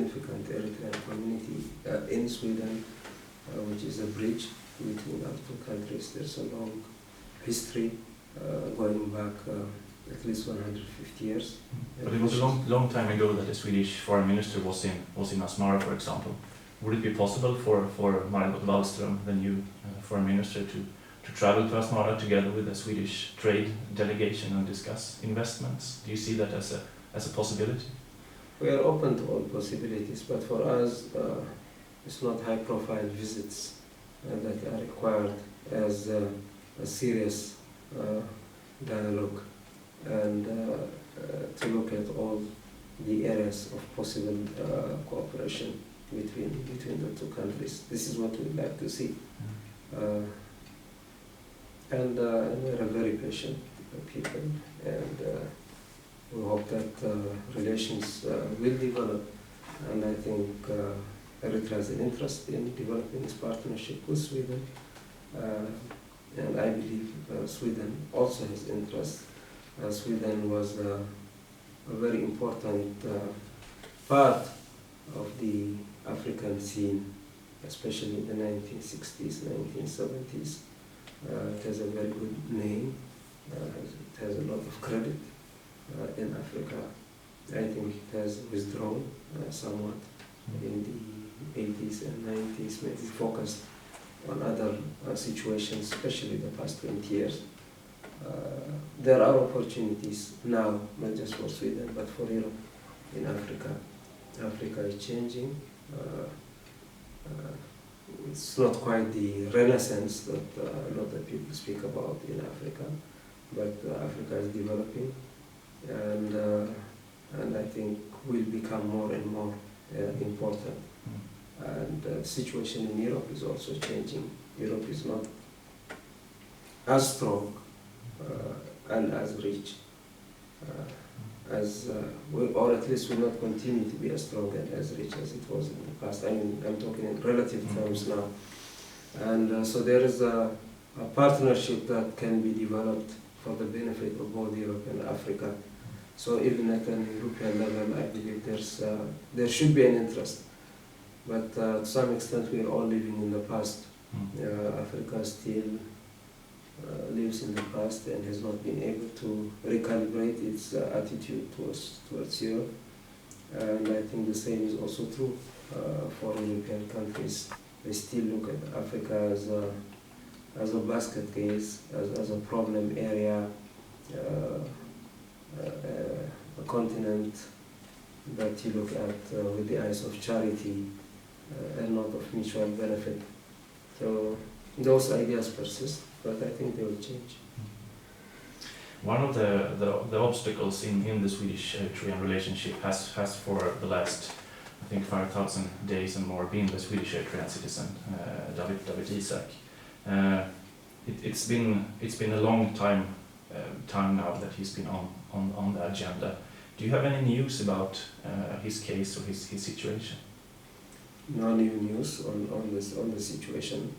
significant Eritrean community in Sweden, which is a bridge between our two countries. There's a long history going back at least 150 years. But it was a long time ago that the Swedish foreign minister was in Asmara, for example. Would it be possible for Margot Wallström, the new foreign minister, to travel to Asmara together with the Swedish trade delegation and discuss investments? Do you see that as a possibility? We are open to all possibilities, but for us, it's not high-profile visits that are required as a serious dialogue and to look at all the areas of possible cooperation between the two countries. This is what we'd like to see. And we're a very patient people, and we hope that relations will develop, and I think Eritrea has an interest in developing this partnership with Sweden, and I believe Sweden also has interest. Sweden was a very important part of the African scene, especially in the 1960s, 1970s. It has a very good name, it has a lot of credit in Africa. I think it has withdrawn somewhat in the 80s and 90s, maybe focused on other situations, especially the past 20 years. There are opportunities now, not just for Sweden, but for Europe in Africa. Africa is changing. It's not quite the renaissance that a lot of people speak about in Africa, but Africa is developing, and I think will become more and more important. And the situation in Europe is also changing. Europe is not as strong and as rich or at least will not continue to be as strong and as rich as it was in the past. I mean, I'm talking in relative terms now. And so there is a partnership that can be developed for the benefit of both Europe and Africa. So even at an European level, I believe there should be an interest. But to some extent, we are all living in the past. Africa still lives in the past and has not been able to recalibrate its attitude towards Europe. And I think the same is also true for European countries. They still look at Africa as a basket case, as a problem area, a continent that you look at with the eyes of charity and not of mutual benefit. So those ideas persist, but I think they will change. One of the obstacles in the Swedish-Eritrean relationship has for the last, I think, 5,000 days and more been the Swedish-Eritrean citizen, David Isaac. It's been a long time now that he's been on the agenda. Do you have any news about his case or his situation? No new news on the situation.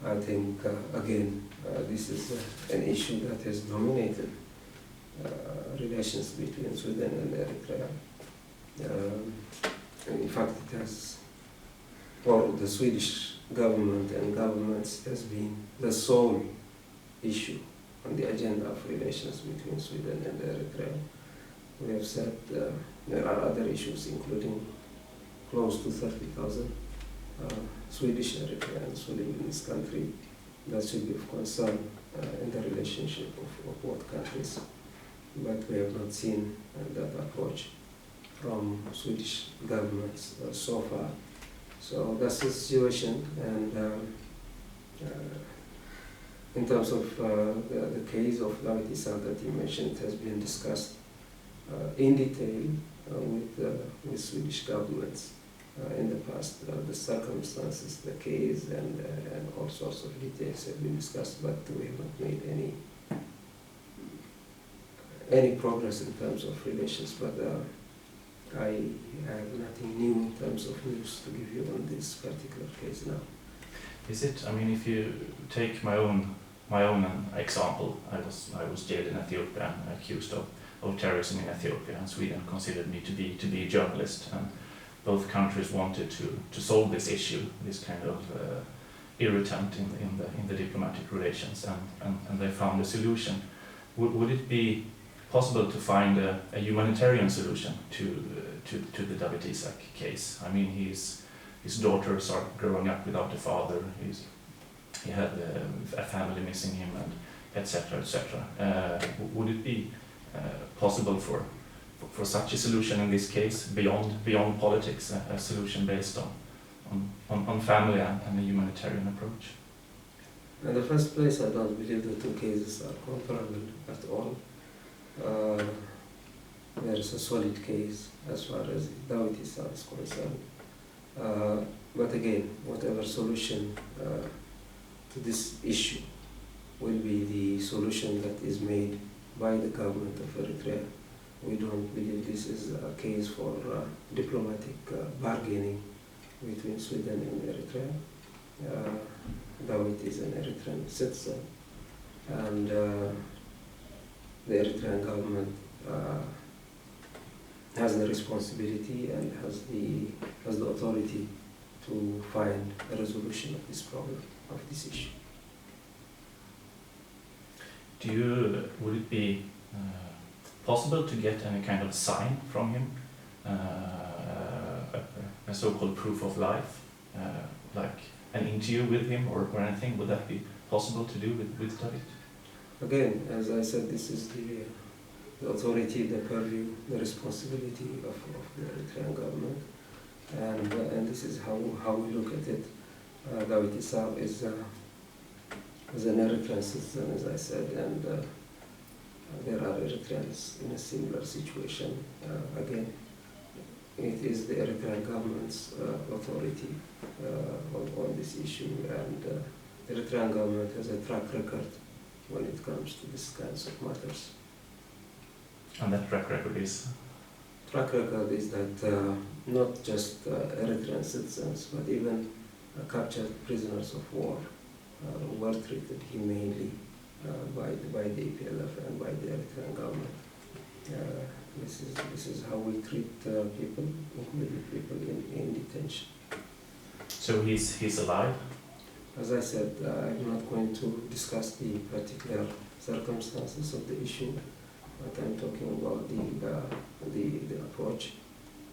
I think again this is an issue that has dominated relations between Sweden and Eritrea. In fact, it has, for the Swedish government and governments, has been the sole issue on the agenda of relations between Sweden and Eritrea. We have said there are other issues, including close to 30,000 Swedish Eritreans who live in this country that should be of concern in the relationship of both countries. But we have not seen that approach from Swedish governments so far. So that's the situation, and in terms of the case of David Isaac that you mentioned, it has been discussed in detail with Swedish governments in the past. The circumstances, the case, and all sorts of details have been discussed, but we have not made any progress in terms of relations. But I have nothing new in terms of news to give you on this particular case now. Is it? I mean, if you take my own example, I was jailed in Ethiopia and accused of terrorism in Ethiopia, and Sweden considered me to be a journalist. And both countries wanted to solve this issue, this kind of irritant in the diplomatic relations, and they found a solution. Would it be possible to find a humanitarian solution to the David Isaac case? I mean, his daughters are growing up without a father. He had a family missing him, and etc. etc. Would it be possible for such a solution in this case, beyond politics, a solution based on family and a humanitarian approach? In the first place, I don't believe the two cases are comparable at all. There is a solid case as far as David Isaac is concerned. But again, whatever solution to this issue will be the solution that is made by the government of Eritrea. We don't believe this is a case for diplomatic bargaining between Sweden and Eritrea. David is an Eritrean citizen, and the Eritrean government has the responsibility and has the authority to find a resolution of this problem, of this issue. Would it be possible to get any kind of sign from him, a so-called proof of life, like an interview with him or anything? Would that be possible to do with David? Again, as I said, this is the authority, the purview, the responsibility of the Eritrean government, and this is how we look at it. David Isaac is an Eritrean citizen, as I said, and there are Eritreans in a similar situation. Again, it is the Eritrean government's authority on this issue, and the Eritrean government has a track record when it comes to these kinds of matters. And that track record is? Track record is that not just Eritrean citizens, but even captured prisoners of war were treated humanely by the EPLF and by the Eritrean government. This is how we treat people, including people in detention. So he's alive? As I said, I'm not going to discuss the particular circumstances of the issue, but I'm talking about the approach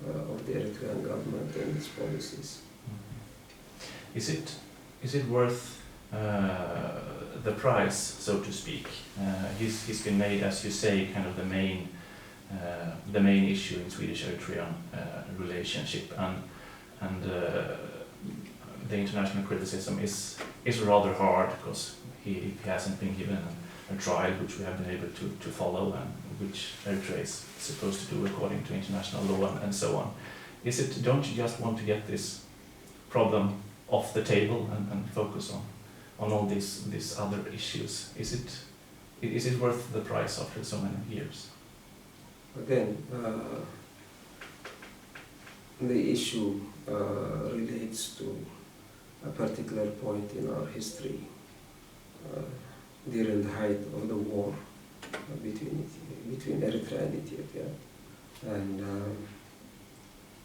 of the Eritrean government and its policies. Is it worth the price, so to speak? He's been made, as you say, kind of the main issue in Swedish-Eritrean relationship, and the international criticism is rather hard because he hasn't been given a trial which we have been able to follow, and which Eritrea is supposed to do according to international law and so on. Don't you just want to get this problem off the table and focus on all these other issues? Is it worth the price after so many years? Again, the issue relates to a particular point in our history during the height of the war between Eritrea and Ethiopia, and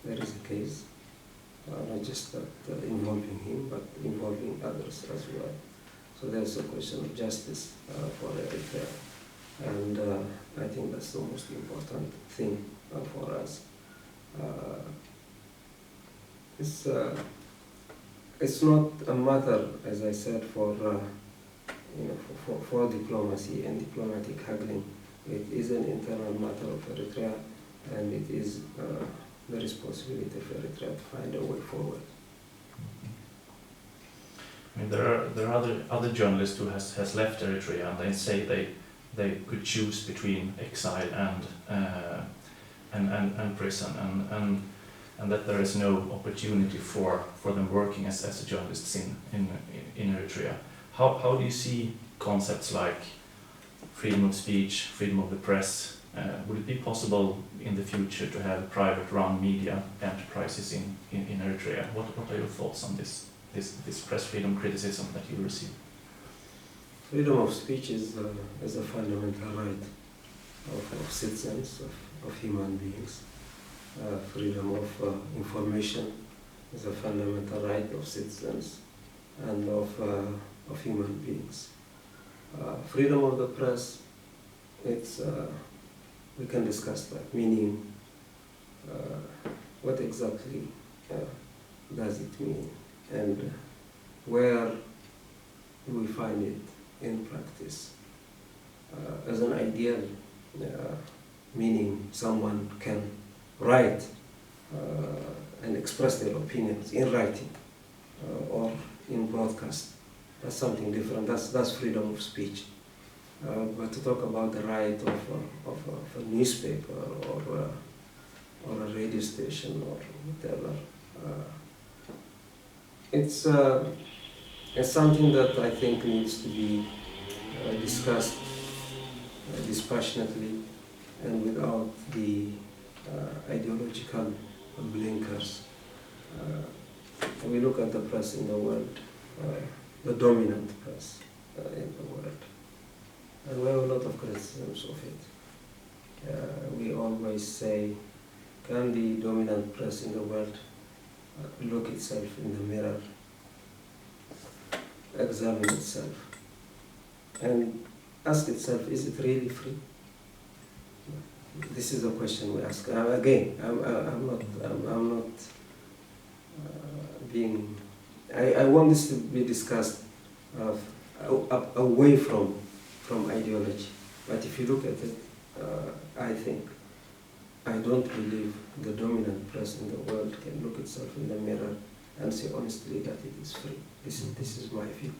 there is a case not just that involving him, but involving others as well. So there's a question of justice for Eritrea, and I think that's the most important thing for us. It's not a matter, as I said, for diplomacy and diplomatic haggling. It is an internal matter of Eritrea, and it is the responsibility of Eritrea to find a way forward. I mean, there are other journalists who has left Eritrea, and they say they could choose between exile and prison, and that there is no opportunity for them working as journalists in Eritrea. How do you see concepts like freedom of speech, freedom of the press? Would it be possible in the future to have private-run media enterprises in Eritrea? What are your thoughts on this press freedom criticism that you receive? Freedom of speech is a fundamental right of citizens, of human beings. freedom of information is a fundamental right of citizens and of human beings. Freedom of the press, it's, we can discuss that, meaning what exactly does it mean, and where do we find it in practice? As an ideal, meaning someone can write and express their opinions in writing or in broadcast. That's something different. That's freedom of speech. But to talk about the right of a newspaper or a radio station or whatever, it's something that I think needs to be discussed dispassionately and without the ideological blinkers. We look at the press in the world, the dominant press in the world, and we have a lot of criticisms of it. We always say, can the dominant press in the world look itself in the mirror, examine itself, and ask itself, is it really free? This is a question we ask. Again, I'm not being. I want this to be discussed away from ideology. But if you look at it, I don't believe the dominant press in the world can look itself in the mirror and say honestly that it is free. This is my view.